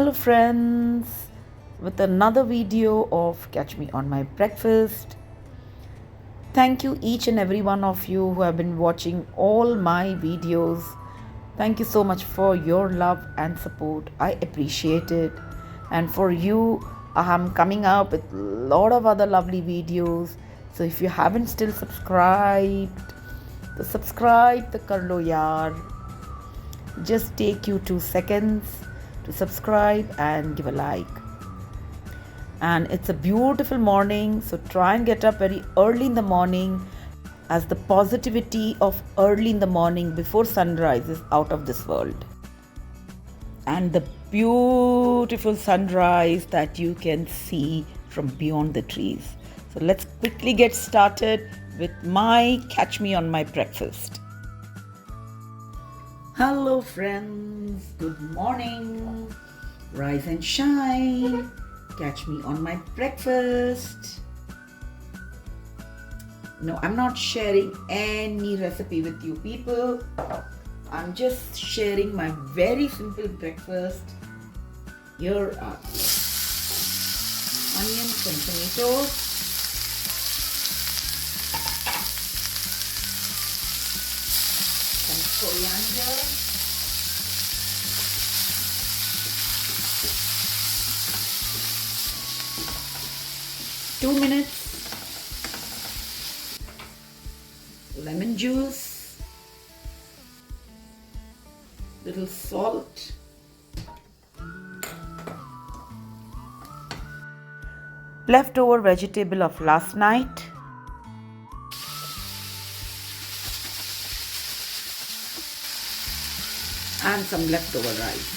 Hello friends, with another video of Catch Me on My Breakfast. Thank you each and every one of you who have been watching all my videos. Thank you so much for your love and support. I appreciate it. And for you, I am coming up with a lot of other lovely videos. So if you haven't still subscribed, तो subscribe तो कर लो यार. Just take you 2 seconds to subscribe and give a like. And it's a beautiful morning, so try and get up very early in the morning, as the positivity of early in the morning before sunrise is out of this world. And the beautiful sunrise that you can see from beyond the trees. So let's quickly get started with my Catch Me on My Breakfast. Hello friends, good morning. Rise and shine. Catch me on my breakfast. No, I'm not sharing any recipe with you people. I'm just sharing my very simple breakfast. Here are onions and tomatoes. Some coriander. 2 minutes, lemon juice, little salt, leftover vegetable of last night, and some leftover rice.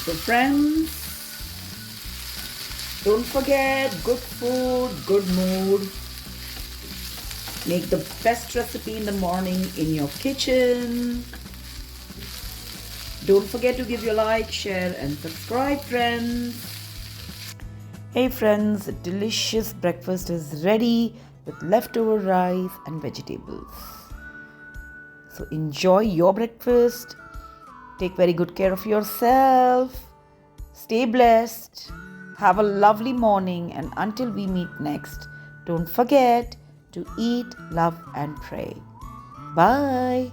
So friends, don't forget, good food, good mood. Make the best recipe in the morning in your kitchen. Don't forget to give your like, share and subscribe friends. Hey friends, a delicious breakfast is ready with leftover rice and vegetables. So enjoy your breakfast. Take very good care of yourself. Stay blessed. Have a lovely morning, and until we meet next, don't forget to eat, love and pray. Bye.